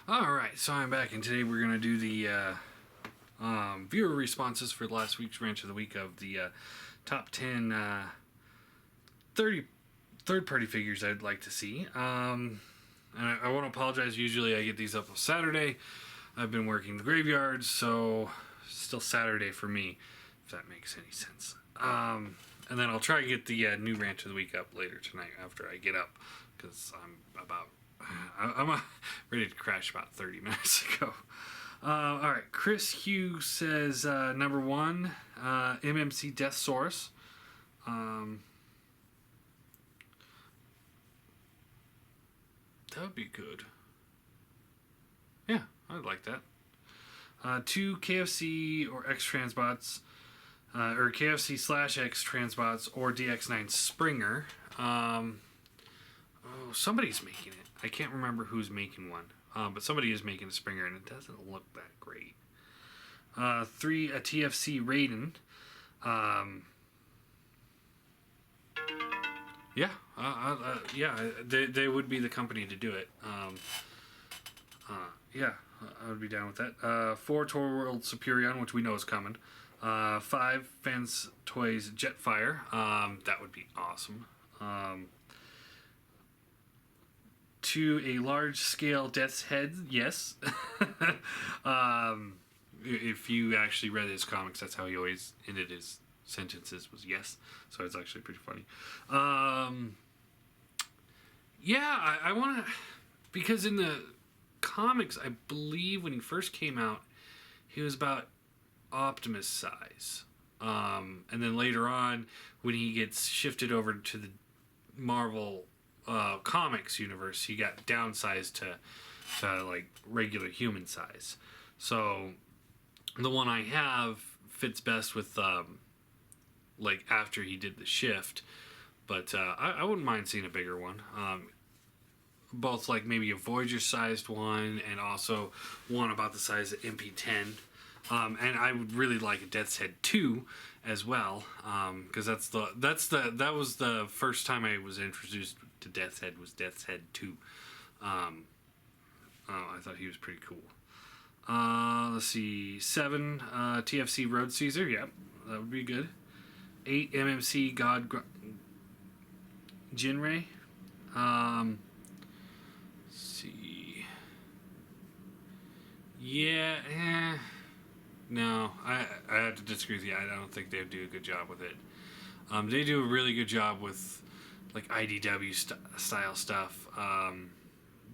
Alright, so I'm back, and today we're going to do the viewer responses for last week's Rant of the Week of the top 10 30 third-party figures I'd like to see. And I want to apologize. Usually I get these up on Saturday. I've been working the graveyards, so still Saturday for me, if that makes any sense. And then I'll try to get the new Rant of the Week up later tonight after I get up, because I'm ready to crash about 30 minutes ago. Alright, Chris Hughes says, number 1, MMC Deathsaurus. That would be good. Yeah, I'd like that. 2 KFC or X Transbots, or KFC / X Transbots or DX9 Springer. Somebody's making it. I can't remember who's making one, but somebody is making a Springer, and it doesn't look that great. 3, a TFC Raiden. They would be the company to do it. Yeah, I would be down with that. 4, Toyworld Superion, which we know is coming. 5, Fans Toys Jetfire. That would be awesome. 2, a large-scale Death's Head. Yes. If you actually read his comics, that's how he always ended his sentences, was yes. So it's actually pretty funny. Yeah, I want to... Because in the comics, I believe when he first came out, he was about Optimus size. And then later on, when he gets shifted over to the Marvel comics universe, he got downsized to like regular human size. So the one I have fits best with like after he did the shift, but I wouldn't mind seeing a bigger one. Both like maybe a Voyager sized one and also one about the size of MP10. And I would really like a Death's Head 2 as well, because that was the first time I was introduced to Death's Head, was Death's Head 2. I thought he was pretty cool. Let's see, 7, TFC Road Caesar. Yep, that would be good. 8, MMC God Jinray. Let's see. Yeah, no, I have to disagree with you. I don't think they do a good job with it. They do a really good job with like IDW style stuff.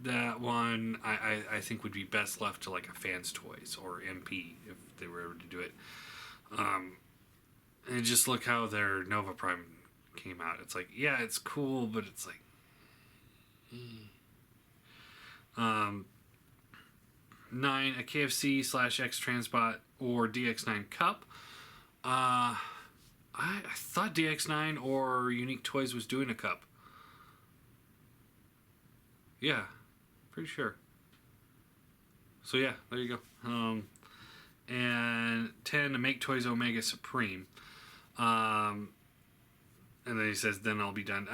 That one I think would be best left to like a Fans Toys or MP if they were able to do it. And just look how their Nova Prime came out. It's like, yeah, it's cool, but it's like... 9, a KFC / X Transbot or DX9 Cup. I thought DX9 or Unique Toys was doing a cup. Yeah, pretty sure. So yeah, there you go. And 10, to Make Toys Omega Supreme. And then he says, then I'll be done.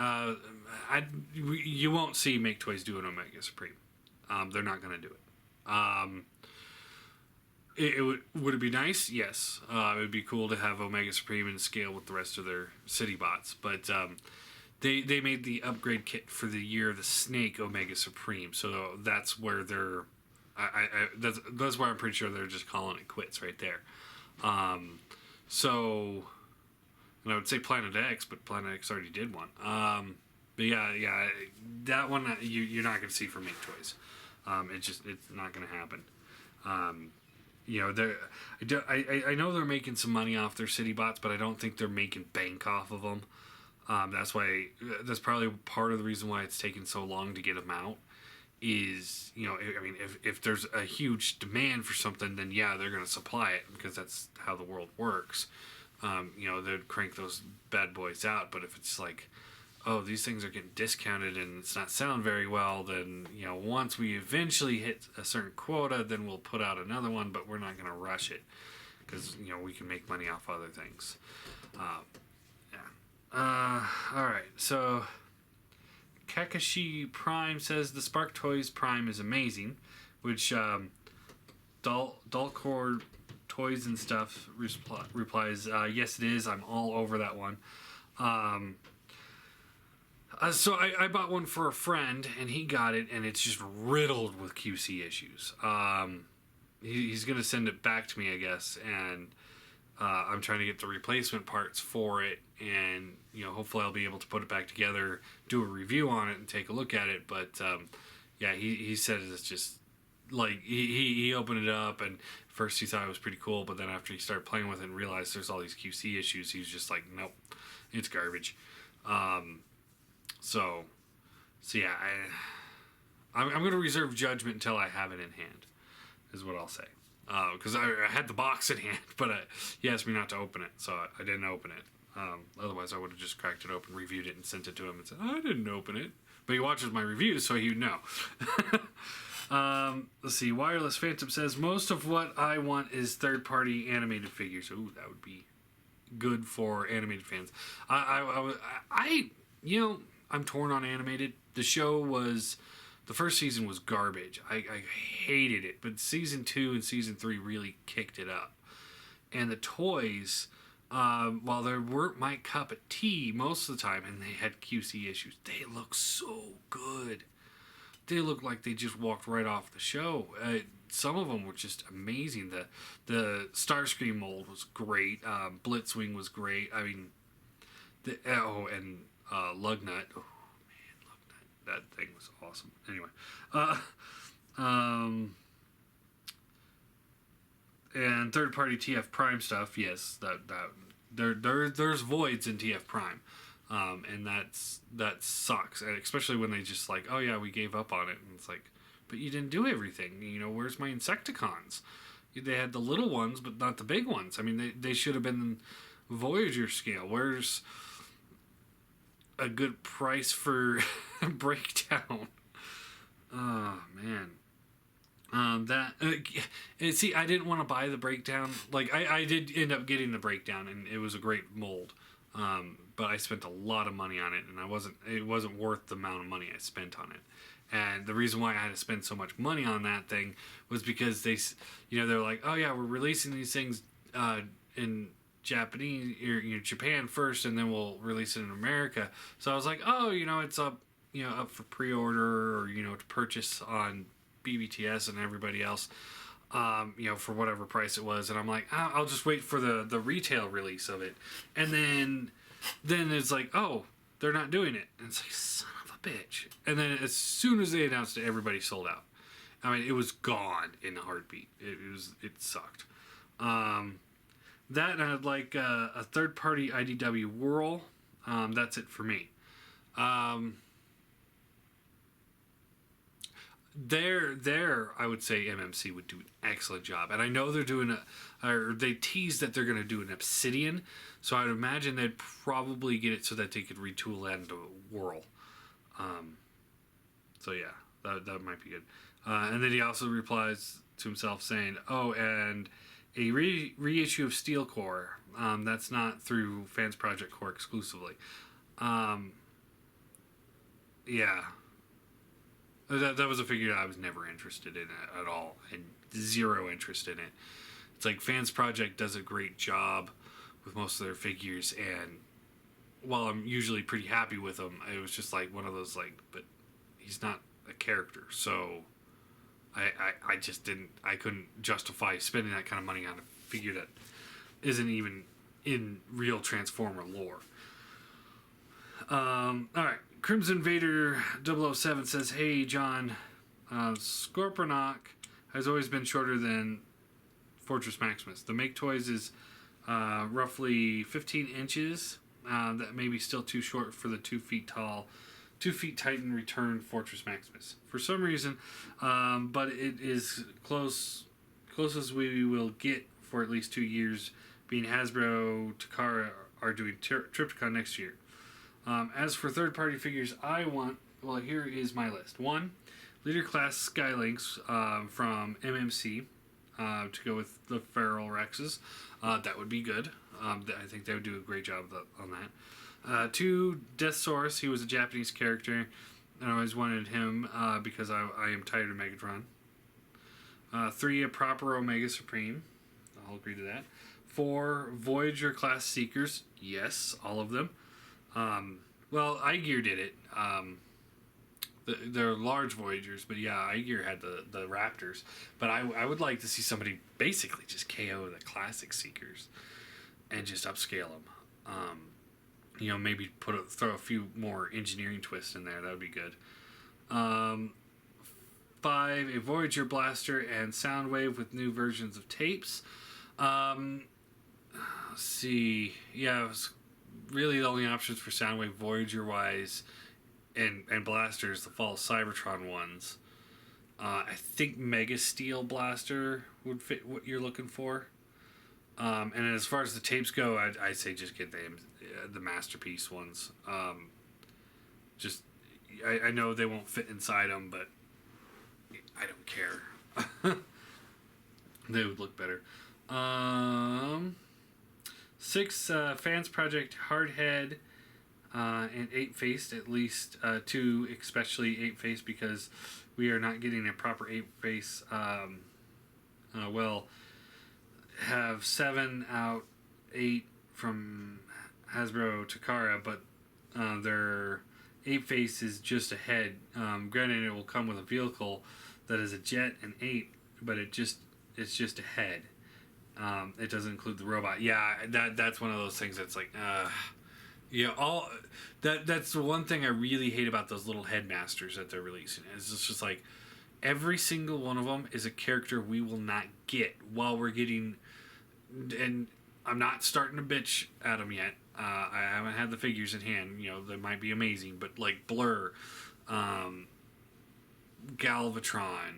You won't see Make Toys do an Omega Supreme. They're not going to do it. Would it be nice? Yes. It would be cool to have Omega Supreme in scale with the rest of their city bots. But they made the upgrade kit for the Year of the Snake Omega Supreme. So that's where they're... that's where I'm pretty sure they're just calling it quits right there. So... And I would say Planet X, but Planet X already did one. But yeah, that one you're not going to see from Make Toys. It's not going to happen. I know they're making some money off their city bots, but I don't think they're making bank off of them. That's probably part of the reason why it's taken so long to get them out. Is, if there's a huge demand for something, then yeah, they're going to supply it, because that's how the world works. They'd crank those bad boys out. But if it's like, oh, these things are getting discounted and it's not selling very well, then, once we eventually hit a certain quota, then we'll put out another one, but we're not going to rush it, because, we can make money off other things. Alright, so Kakashi Prime says the Spark Toys Prime is amazing. which Dalcore Toys and Stuff replies, yes, it is. I'm all over that one. So I bought one for a friend, and he got it, and it's just riddled with QC issues. He's going to send it back to me, I guess, and I'm trying to get the replacement parts for it, and hopefully I'll be able to put it back together, do a review on it, and take a look at it. But yeah, he said it's just like he opened it up, and first he thought it was pretty cool, but then after he started playing with it and realized there's all these QC issues, he was just like, nope, it's garbage. So yeah, I'm going to reserve judgment until I have it in hand, is what I'll say. Because I had the box in hand, but he asked me not to open it, so I didn't open it. Otherwise, I would have just cracked it open, reviewed it, and sent it to him and said, I didn't open it. But he watches my reviews, so he'd know. Let's see. Wireless Phantom says, most of what I want is third-party animated figures. Ooh, that would be good for animated fans. I'm torn on animated. The first season was garbage. I hated it, but season 2 and season 3 really kicked it up. And the toys, while they weren't my cup of tea most of the time, and they had QC issues, they look so good. They look like they just walked right off the show. Some of them were just amazing. The Starscream mold was great. Blitzwing was great. I mean, and Lugnut. Oh man, Lugnut. That thing was awesome. Anyway, and third-party TF Prime stuff. Yes, there's voids in TF Prime, and that sucks. And especially when they just like, oh yeah, we gave up on it, and it's like, but you didn't do everything. Where's my Insecticons? They had the little ones, but not the big ones. I mean, they should have been Voyager scale. Where's a good price for breakdown? Oh man. See, I didn't want to buy the breakdown. Like I did end up getting the breakdown, and it was a great mold. But I spent a lot of money on it, and it wasn't worth the amount of money I spent on it. And the reason why I had to spend so much money on that thing was because they're like, oh yeah, we're releasing these things in Japanese or Japan first, and then we'll release it in America. So I was like, oh, it's up for pre-order or to purchase on BBTS and everybody else, for whatever price it was. And I'm like, I'll just wait for the retail release of it. And then it's like, oh, they're not doing it. And it's like, son of a bitch. And then as soon as they announced it, everybody sold out. I mean, it was gone in a heartbeat. It sucked. That, and I'd like a third-party IDW Whirl. That's it for me. There, I would say MMC would do an excellent job. And I know they're doing they teased that they're going to do an Obsidian. So I would imagine they'd probably get it so that they could retool that into a Whirl. So yeah, that might be good. And then he also replies to himself saying, oh, and a reissue of Steel Core. That's not through Fans Project Core exclusively. Yeah. That was a figure that I was never interested in at all. And zero interest in it. It's like Fans Project does a great job with most of their figures, and while I'm usually pretty happy with them, it was just like one of those like, but he's not a character, so I just I couldn't justify spending that kind of money on a figure that isn't even in real Transformer lore. Alright, Crimson Vader 007 says, hey John, Scorponok has always been shorter than Fortress Maximus. The Make Toys is roughly 15 inches. That may be still too short for the 2 feet tall, 2 feet Titan Return Fortress Maximus. For some reason, but it is close as we will get for at least 2 years, being Hasbro, Takara are doing Triptychon next year. As for third-party figures I want, well, here is my list. 1, Leader Class Skylinks from MMC to go with the Feral Rexes. That would be good. I think they would do a great job on that. 2, Deathsaurus. He was a Japanese character, and I always wanted him because I am tired of Megatron. 3, a proper Omega Supreme. I'll agree to that. 4, Voyager class Seekers. Yes, all of them. Well, iGear did it. They're large Voyagers, but yeah, iGear had the Raptors. But I would like to see somebody basically just KO the classic Seekers and just upscale them. Maybe throw a few more engineering twists in there. That would be good. 5, a Voyager blaster and Soundwave with new versions of tapes. Let's see. Yeah, it was really the only options for Soundwave Voyager-wise and blasters, the fall Cybertron ones. I think Mega Steel Blaster would fit what you're looking for. And as far as the tapes go, I'd say just get the Masterpiece ones. I know they won't fit inside them, but I don't care. They would look better. 6, Fans Project Hardhead and 8-Faced, at least 2, especially 8-Faced, because we are not getting a proper 8-Face. Have 7 out, 8 from Hasbro Takara, but their 8-Face is just a head. Granted, it will come with a vehicle that is a jet and 8, but it's just a head. It doesn't include the robot. Yeah, that's one of those things that's like, that's the one thing I really hate about those little Headmasters that they're releasing. It's just like every single one of them is a character we will not get while we're getting. And I'm not starting to bitch at them yet. I haven't had the figures in hand. They might be amazing, but like Blur, Galvatron,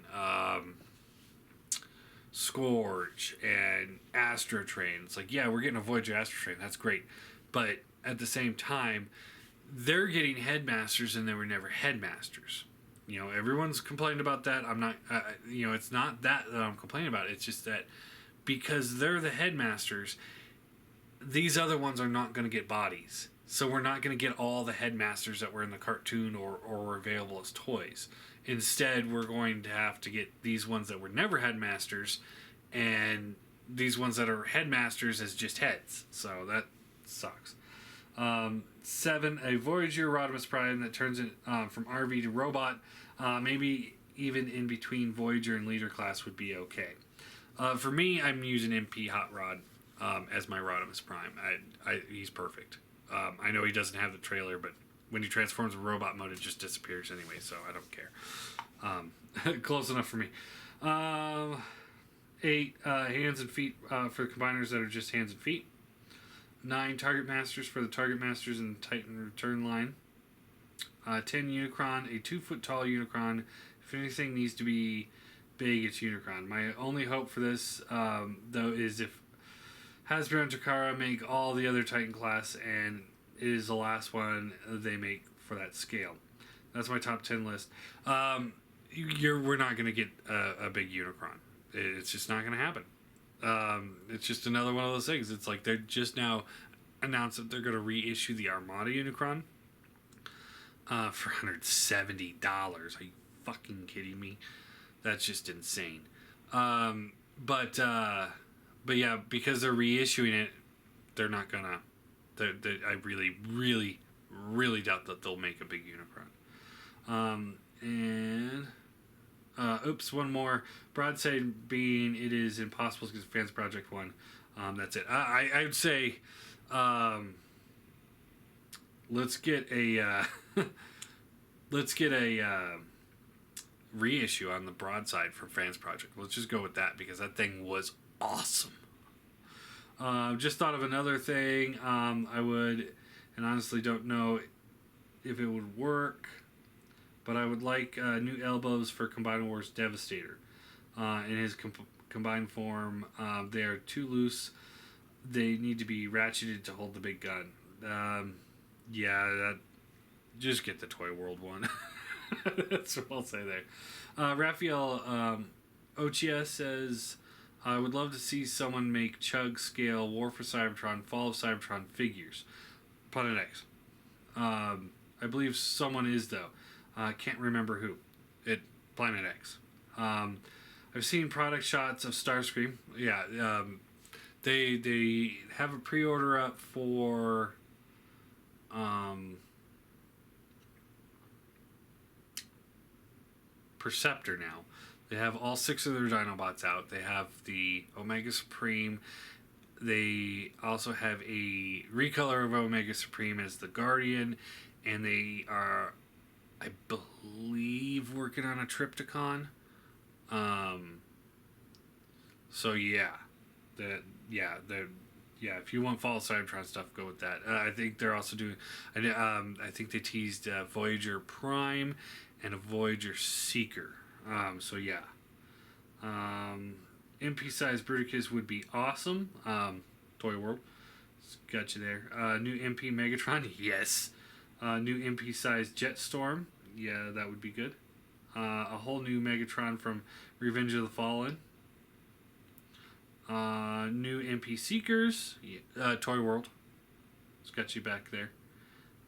Scourge, and Astro Train. It's like, yeah, we're getting a Voyager Astro Train. That's great. But at the same time, they're getting Headmasters and they were never Headmasters. Everyone's complaining about that. I'm not, it's not that I'm complaining about. It's just that because they're the Headmasters, these other ones are not going to get bodies. So we're not going to get all the Headmasters that were in the cartoon or were available as toys. Instead, we're going to have to get these ones that were never Headmasters and these ones that are Headmasters as just heads. So that sucks. 7, a Voyager Rodimus Prime that turns it from RV to robot. Maybe even in between Voyager and Leader class would be okay. For me, I'm using MP Hot Rod as my Rodimus Prime. He's perfect. I know he doesn't have the trailer, but when he transforms in robot mode, it just disappears anyway, so I don't care. Close enough for me. 8, hands and feet for the combiners that are just hands and feet. 9, Target Masters for the Target Masters and Titan Return line. 10, Unicron, a 2-foot tall Unicron. If anything needs to be big, it's Unicron. My only hope for this, though, is if Hasbro and Takara make all the other Titan class and it is the last one they make for that scale. That's my top 10 list. We're not going to get a big Unicron. It's just not going to happen. It's just another one of those things. It's like they're just now announced that they're going to reissue the Armada Unicron for $170. Are you fucking kidding me? That's just insane. But yeah, because they're reissuing it, they're not gonna. I really, really, really doubt that they'll make a big Unicron. Oops, one more. Broadside being it is impossible because Fans Project 1. That's it. I would say let's get a reissue on the broadside for Fans Project. Let's just go with that because that thing was awesome. Just thought of another thing. I would, and honestly don't know if it would work, but I would like new elbows for Combined Wars Devastator. In his combined form, they are too loose. They need to be ratcheted to hold the big gun. Just get the Toyworld one. That's what I'll say there. Raphael Ochia says, I would love to see someone make Chug scale War for Cybertron, Fall of Cybertron figures. Planet X. I believe someone is, though. I can't remember who. Planet X. I've seen product shots of Starscream. Yeah, they have a pre-order up for Perceptor now. They have all 6 of their Dinobots out. They have the Omega Supreme. They also have a recolor of Omega Supreme as the Guardian, and they are, I believe, working on a Triptychon. So yeah, if you want Fall Cybertron stuff, go with that. I think they're also doing. I think they teased Voyager Prime and a Voyager Seeker. So yeah. MP size Bruticus would be awesome. Toyworld, got you there. New MP Megatron, yes. New MP size Jetstorm, yeah, that would be good. A whole new Megatron from Revenge of the Fallen. New MP Seekers, Toyworld, it's got you back there.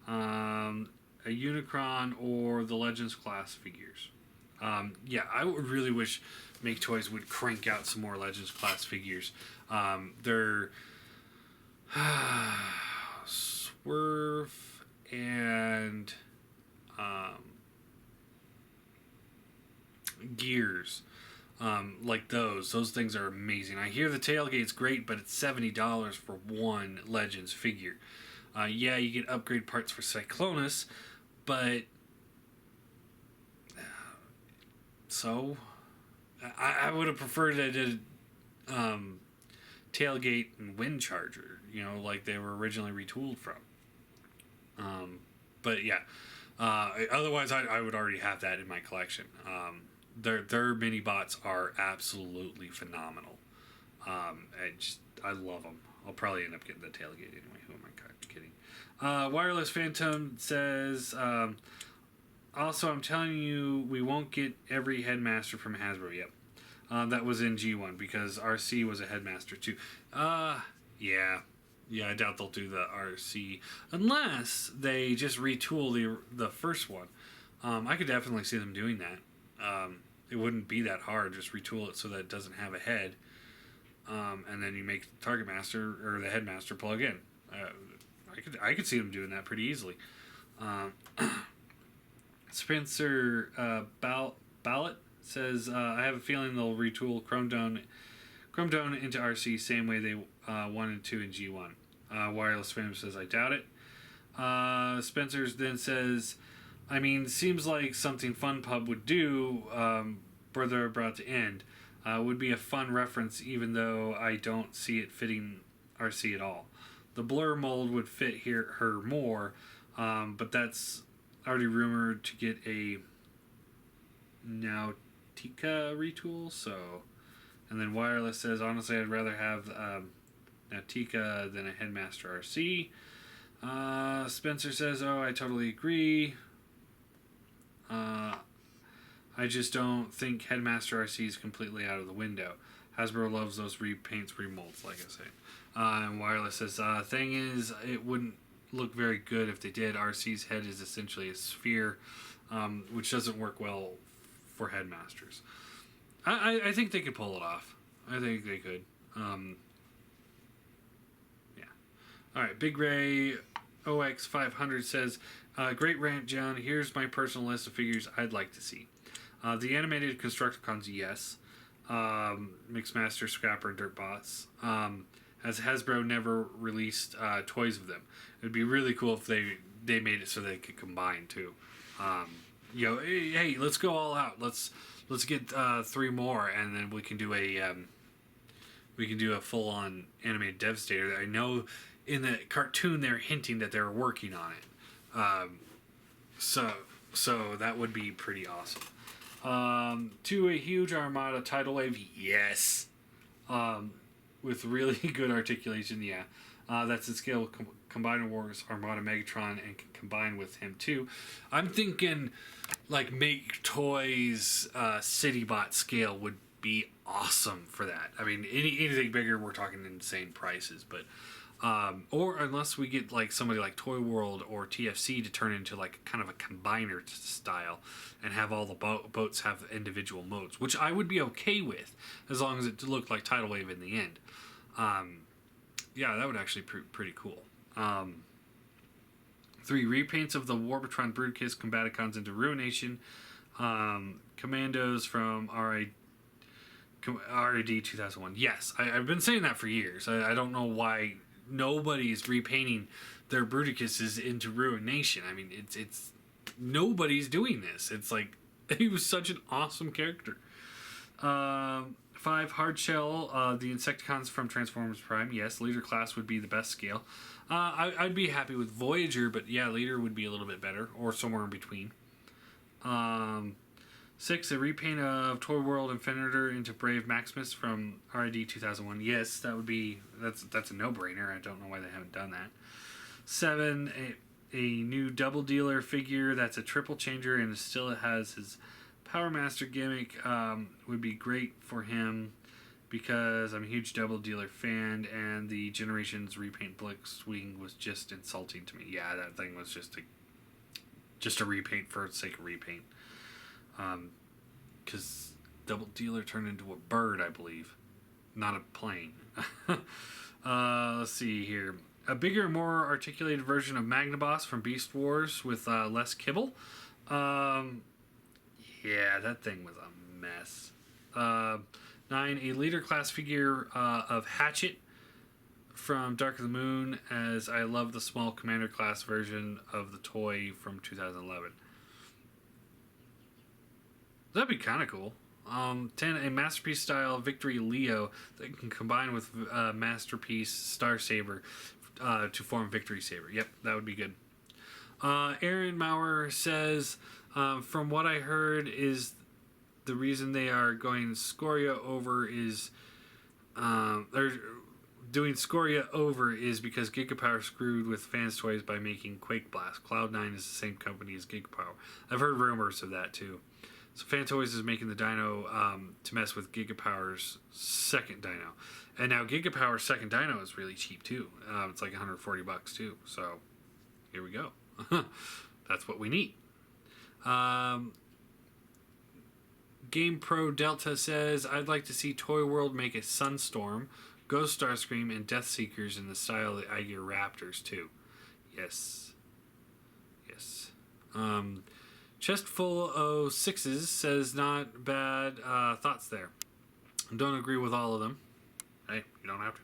A Unicron or the Legends class figures. Yeah, I would really wish Make Toys would crank out some more Legends class figures. They're Swerve and Gears. Like those things are amazing. I hear the tailgate's great, but it's $70 for one Legends figure. Yeah, you get upgrade parts for Cyclonus, but so I would have preferred I did tailgate and wind charger, like they were originally retooled from. But yeah, otherwise I would already have that in my collection. Their mini bots are absolutely phenomenal. I love them. I'll probably end up getting the tailgate anyway. Who am I kidding? Wireless Phantom says, also, I'm telling you, we won't get every Headmaster from Hasbro yet. That was in G1 because RC was a Headmaster too. Yeah, I doubt they'll do the RC unless they just retool the first one. I could definitely see them doing that. It wouldn't be that hard. Just retool it so that it doesn't have a head, and then you make the Target Master or the Headmaster plug in. I could see them doing that pretty easily. Spencer Ballot says, I have a feeling they'll retool Chrome Dome into RC same way they wanted to in G1. Wireless Fam says, I doubt it. Spencer then says, I mean, seems like something Fun Pub would do, where they're about to end. Would be a fun reference, even though I don't see it fitting RC at all. The Blur mold would fit her more, but that's already rumored to get a Nautica retool. So, and then Wireless says, honestly, I'd rather have Nautica than a Headmaster RC. Spencer says, oh, I totally agree. I just don't think Headmaster RC is completely out of the window. Hasbro loves those repaints, remolds, like I say. And Wireless says, thing is, it wouldn't look very good if they did. RC's head is essentially a sphere, which doesn't work well for Headmasters. I think they could pull it off. I think they could. Yeah. All right, Big Ray OX500 says, great rant, John. Here's my personal list of figures I'd like to see. The animated Constructicons, yes. Mixmaster, Scrapper, and Dirtbots. As Hasbro never released toys of them. It'd be really cool if they made it so they could combine too. Hey, let's go all out. Let's get 3 more, and then we can do a full on animated Devastator. I know in the cartoon they're hinting that they're working on it. So that would be pretty awesome. To a huge Armada tidal wave, yes. With really good articulation, yeah. That's the scale of Combiner Wars, Armada Megatron, and can combine with him too. I'm thinking like Make Toys CityBot scale would be awesome for that. I mean, anything bigger, we're talking insane prices, but Or unless we get like somebody like Toyworld or TFC to turn into like kind of a combiner style and have all the boats have individual modes, which I would be okay with as long as it looked like Tidal Wave in the end. Yeah, that would actually be pretty cool. 3 repaints of the Warbotron Broodkiss Combaticons into Ruination. Commandos from RID 2001. Yes, I've been saying that for years. I don't know why nobody's repainting their Bruticus's into Ruination. I mean, it's nobody's doing this. It's like, he was such an awesome character. 5 Hardshell, the Insecticons from Transformers Prime. Yes, leader class would be the best scale. I'd be happy with Voyager, but yeah, leader would be a little bit better, or somewhere in between. 6, a repaint of Toyworld Infinitor into Brave Maximus from RID 2001. Yes, that's a no-brainer. I don't know why they haven't done that. 7, a new Double Dealer figure that's a triple changer and still has his Power Master gimmick. Would be great for him because I'm a huge Double Dealer fan, and the Generations repaint Blitzwing was just insulting to me. Yeah, that thing was just a repaint for the sake of repaint. Because Double Dealer turned into a bird, I believe, not a plane. Let's see here. A bigger, more articulated version of Magnaboss from Beast Wars with less kibble. Yeah, that thing was a mess. 9, a leader class figure of Hatchet from Dark of the Moon, as I love the small commander class version of the toy from 2011. That'd be kind of cool. 10, a Masterpiece style Victory Leo that can combine with Masterpiece Star Saber to form Victory Saber. Yep, that would be good. Aaron Maurer says, from what I heard, is the reason they are going Scoria over is they're doing Scoria over is because Gigapower screwed with Fans Toys by making Quake Blast. Cloud9 is the same company as Gigapower. I've heard rumors of that too. So Fan Toys is making the Dino to mess with Gigapower's second Dino. And now Gigapower's second Dino is really cheap too. It's like $140 too. So here we go. That's what we need. Game Pro Delta says, I'd like to see Toyworld make a Sunstorm, Ghost Starscream, and Death Seekers in the style of the Iger Raptors too. Yes. Yes. Chest full of 6s says, not bad thoughts there. Don't agree with all of them. Hey, you don't have to.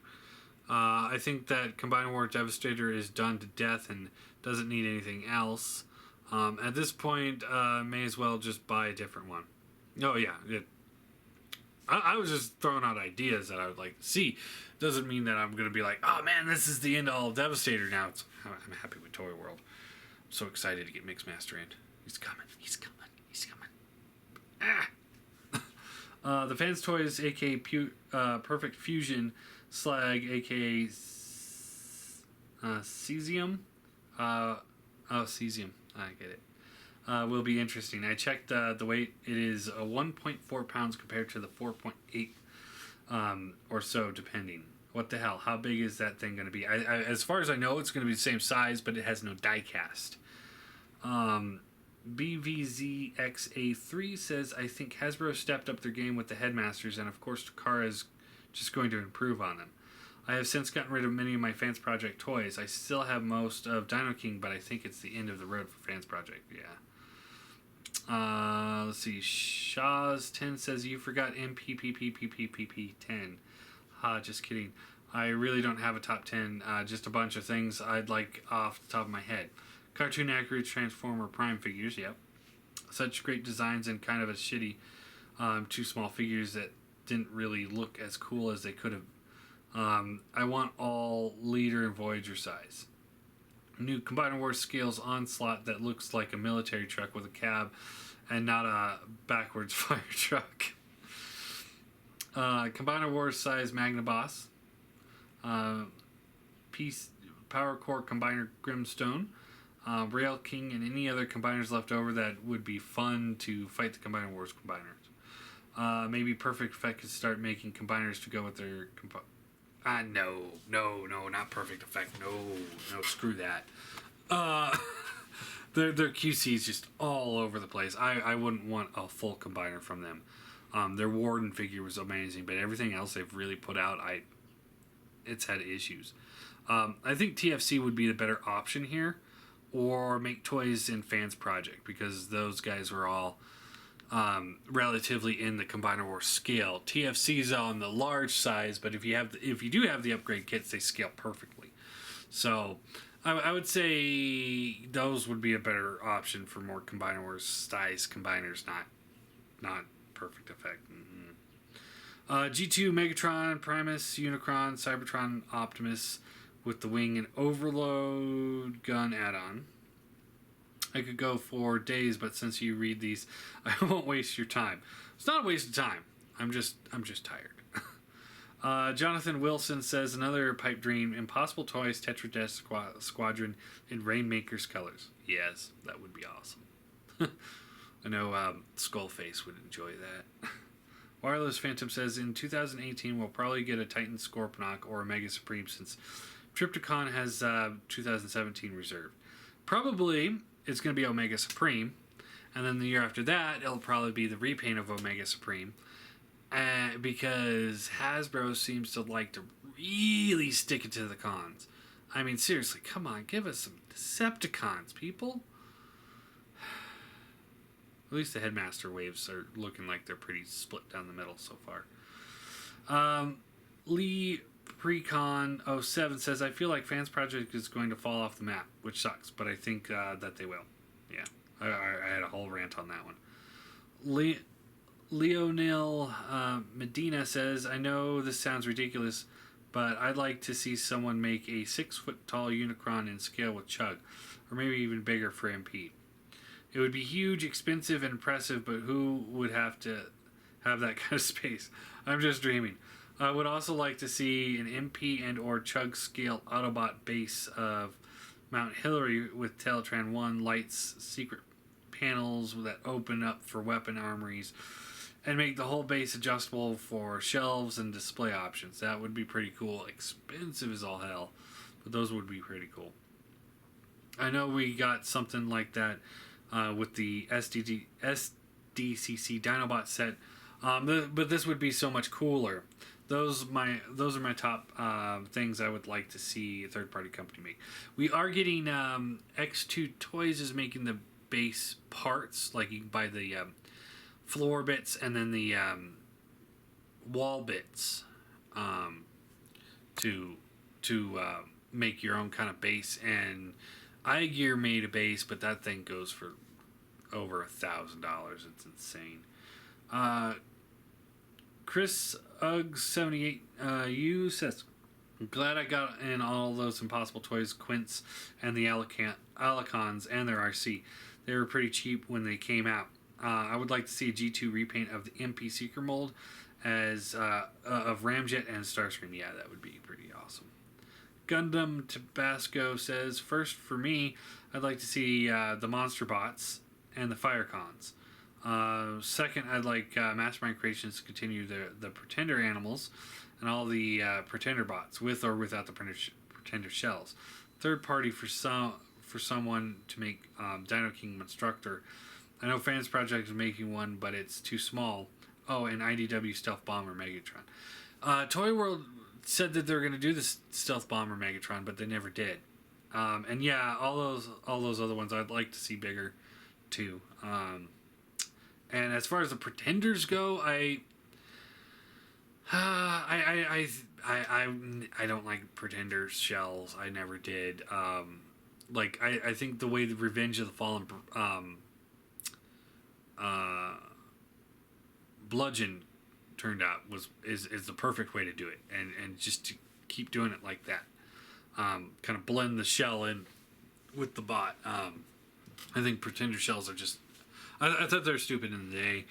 I think that Combined War Devastator is done to death and doesn't need anything else. At this point, may as well just buy a different one. Oh, yeah. I was just throwing out ideas that I would like to see. Doesn't mean that I'm going to be like, oh, man, this is the end all of Devastator now. I'm happy with Toyworld. I'm so excited to get Mixmaster in. He's coming. He's coming. He's coming. Ah! The Fans Toys, a.k.a. Perfect Fusion Slag, a.k.a. Cesium. Cesium. I get it. Will be interesting. I checked the weight. It is 1.4 pounds compared to the 4.8 or so, depending. What the hell? How big is that thing going to be? As far as I know, it's going to be the same size, but it has no die cast. BVZXA3 says, I think Hasbro stepped up their game with the Headmasters, and of course Takara is just going to improve on them. I have since gotten rid of many of my Fans Project toys. I still have most of Dino King, but I think it's the end of the road for Fans Project. Yeah. Let's see. Shaw's10 says, you forgot MPPPPPP10. Just kidding. I really don't have a top 10. Just a bunch of things I'd like off the top of my head. Cartoon accurate Transformer Prime figures, yep. Such great designs and kind of a shitty 2 small figures that didn't really look as cool as they could have. I want all Leader and Voyager size. New Combiner Wars Scales Onslaught that looks like a military truck with a cab and not a backwards fire truck. Combiner Wars size Magnaboss. Power Core Combiner Grimstone. Rail King and any other combiners left over that would be fun to fight the Combiner Wars combiners. Maybe Perfect Effect could start making combiners to go with their... No, not perfect effect. No, screw that. Their QC is just all over the place. I wouldn't want a full combiner from them. Their Warden figure was amazing, but everything else they've really put out, it's had issues. I think TFC would be the better option here, or make Toys and Fans Project, because those guys were all relatively in the Combiner Wars scale. TFC's on the large size, but if you do have the upgrade kits, they scale perfectly. So I would say those would be a better option for more Combiner Wars size combiners, not perfect effect. G2 Megatron, Primus, Unicron, Cybertron, Optimus with the Wing and Overload gun add-on. I could go for days, but since you read these, I won't waste your time. It's not a waste of time. I'm just tired. Jonathan Wilson says another pipe dream: Impossible Toys Tetra Death Squadron in Rainmaker's colors. Yes, that would be awesome. I know Skullface would enjoy that. Wireless Phantom says in 2018 we'll probably get a Titan Scorponok or a Mega Supreme, since Trypticon has 2017 reserved. Probably it's going to be Omega Supreme, and then the year after that it'll probably be the repaint of Omega Supreme, because Hasbro seems to like to really stick it to the cons. I mean, seriously, come on, give us some Decepticons, people. At least the Headmaster waves are looking like they're pretty split down the middle so far. Lee Precon 07 says, I feel like Fans Project is going to fall off the map, which sucks, but I think that they will. Yeah, I had a whole rant on that one. Leonil Medina says, I know this sounds ridiculous, but I'd like to see someone make a 6-foot-tall Unicron in scale with Chug, or maybe even bigger for MP. It would be huge, expensive, and impressive, but who would have to have that kind of space? I'm just dreaming. I would also like to see an MP and or Chug scale Autobot base of Mount Hillary with Teletran 1 lights, secret panels that open up for weapon armories, and make the whole base adjustable for shelves and display options. That would be pretty cool. Expensive as all hell, but those would be pretty cool. I know we got something like that with the SDCC Dinobot set, but this would be so much cooler. Those are my top things I would like to see a third-party company make. We are getting X2 Toys is making the base parts, like you can buy the floor bits and then the wall bits to make your own kind of base. And iGear made a base, but that thing goes for over $1,000. It's insane. Chris Ugg 78 you says, I'm glad I got in all those Impossible Toys Quints and the Alicons and their RC. They were pretty cheap when they came out. I would like to see a G2 repaint of the MP Seeker mold as of Ramjet and Starscream. Yeah, that would be pretty awesome. Gundam Tabasco says, first for me, I'd like to see the Monster Bots and the Firecons. Second, I'd like Mastermind Creations to continue the Pretender animals and all the Pretender bots, with or without the Pretender shells. Third party for someone to make Dino King Monstructor. I know Fans Project is making one, but it's too small. Oh, and IDW Stealth Bomber Megatron. Toyworld said that they're going to do this Stealth Bomber Megatron, but they never did. And yeah, all those other ones I'd like to see bigger too. And as far as the Pretenders go, I don't like Pretenders shells. I never did. I think the way the Revenge of the Fallen Bludgeon turned out is the perfect way to do it, and just to keep doing it like that. Kind of blend the shell in with the bot. I think Pretender shells are just, I thought they were stupid in the day.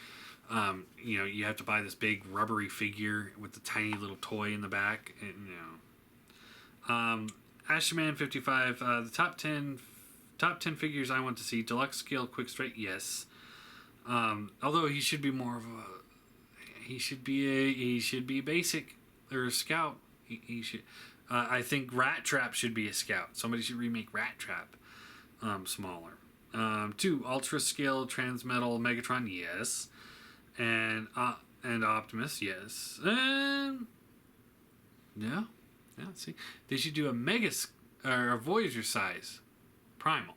You have to buy this big rubbery figure with the tiny little toy in the back, and Ashman 55, the top 10 figures I want to see: deluxe scale quick straight, yes. Although he should be a basic or a scout. He should. I think Rat Trap should be a scout. Somebody should remake Rat Trap smaller. 2, Ultra Scale Transmetal Megatron, yes. And Optimus, yes. And yeah, see, they should do a or a Voyager size Primal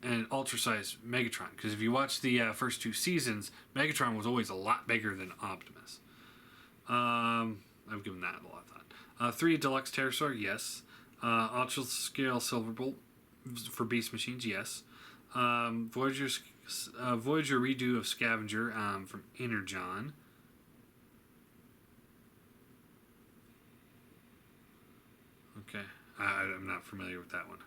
and Ultra size Megatron, because if you watch the first 2 seasons, Megatron was always a lot bigger than Optimus. I've given that a lot of thought. 3, Deluxe Pterosaur, yes. Ultra Scale Silverbolt for Beast Machines, yes. Voyager redo of Scavenger from Energon. Okay, I'm not familiar with that one.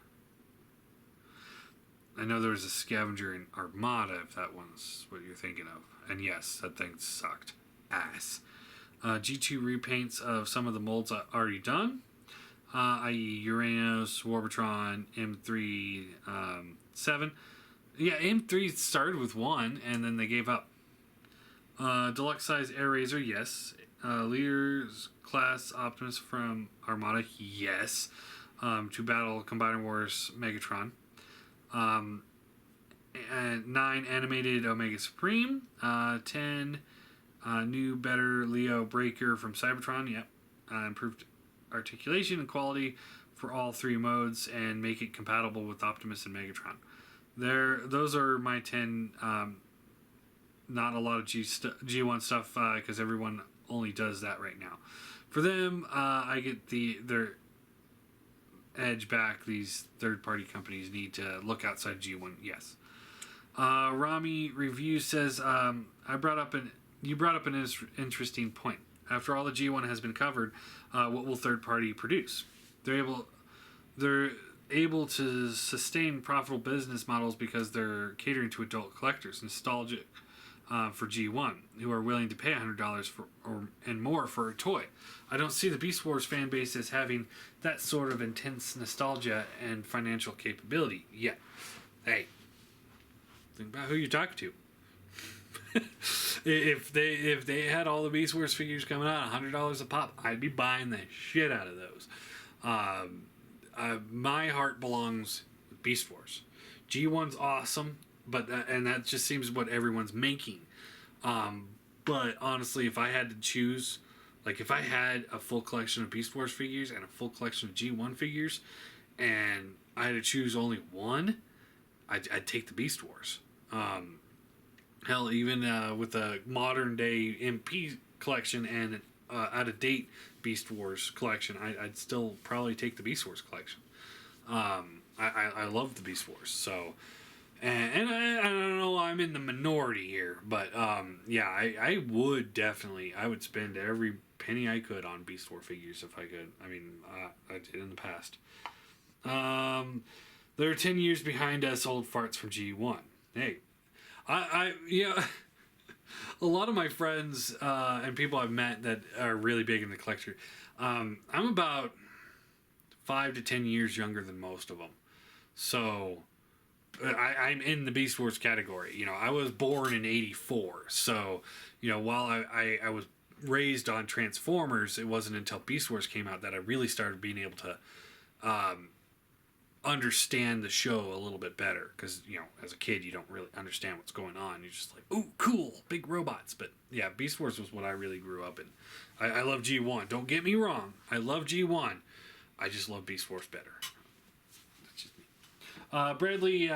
I know there was a Scavenger in Armada, if that one's what you're thinking of. And yes, that thing sucked ass. G2 repaints of some of the molds already done, i.e. Uranos, Warbotron, M3, 7. Yeah, M3 started with 1, and then they gave up. Deluxe size Air Razor, yes. Leaders class Optimus from Armada, yes. To battle Combiner Wars Megatron. And 9, animated Omega Supreme. 10, new, better Leo Breaker from Cybertron, yep. Improved articulation and quality for all 3 modes, and make it compatible with Optimus and Megatron. Those are my 10. Not a lot of G1 stuff, because everyone only does that right now. For them, I get their edge back. These third-party companies need to look outside G1. Yes. Rami Review says, you brought up an interesting point. After all the G1 has been covered, what will third-party produce? They're able to sustain profitable business models because they're catering to adult collectors, nostalgic for G1, who are willing to pay $100 and more for a toy. I don't see the Beast Wars fan base as having that sort of intense nostalgia and financial capability yet. Hey, think about who you talk to. If they had all the Beast Wars figures coming out $100 a pop, I'd be buying the shit out of those. My heart belongs with Beast Wars. G1's awesome, but that just seems what everyone's making. But honestly, if I had to choose, like if I had a full collection of Beast Wars figures and a full collection of G1 figures, and I had to choose only one, I'd take the Beast Wars. Hell, even with a modern day MP collection and out of date Beast Wars collection, I'd still probably take the Beast Wars collection. I love the Beast Wars, so. And I don't know, I'm in the minority here, but yeah, I would spend every penny I could on Beast War figures if I could. I mean, I did in the past. They're 10 years behind us old farts from G1. Hey, yeah, a lot of my friends and people I've met that are really big in the collector, I'm about 5 to 10 years younger than most of them, so. I'm in the Beast Wars category. You know, I was born in '84, so while I was raised on Transformers, it wasn't until Beast Wars came out that I really started being able to understand the show a little bit better. Because as a kid, you don't really understand what's going on. You're just like, ooh, cool, big robots. But yeah, Beast Wars was what I really grew up in. I love G1. Don't get me wrong. I love G1. I just love Beast Wars better. Bradley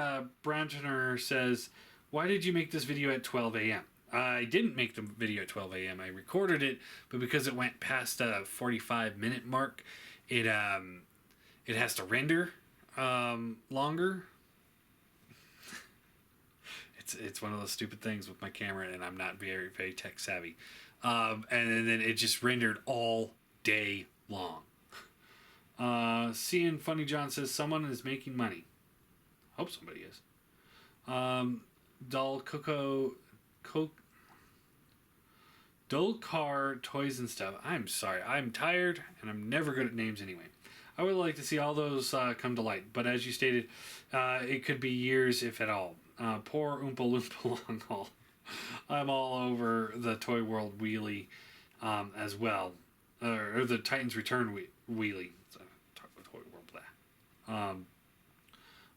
Brantoner says, why did you make this video at 12 a.m.? I didn't make the video at 12 a.m. I recorded it, but because it went past a 45-minute mark, it has to render longer. It's one of those stupid things with my camera, and I'm not very, very tech savvy. And then it just rendered all day long. Seeing Funny John says, someone is making money. Hope somebody is. Dull Car Toys and Stuff. I'm sorry. I'm tired, and I'm never good at names anyway. I would like to see all those come to light, but as you stated, it could be years, if at all. Poor Oompa Loompa long haul. I'm all over the Toyworld wheelie as well. or the Titans Return wheelie. Talk about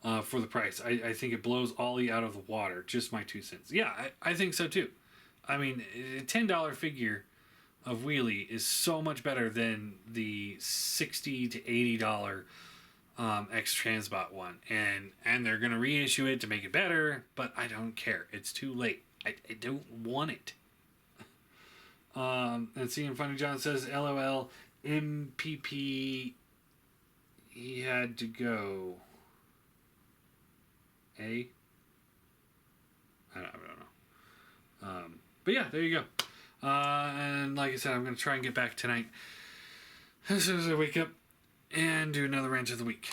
Toyworld, for the price. I think it blows Ollie out of the water. Just my 2 cents. Yeah, I think so too. I mean, a $10 figure of wheelie is so much better than the $60 to $80 X Transbot one, and they're gonna reissue it to make it better, but I don't care. It's too late. I don't want it. And seeing Funny John says, LOL, MPP, he had to go. I don't know. But yeah, there you go. And like I said, I'm going to try and get back tonight as soon as I wake up and do another Rant of the Week.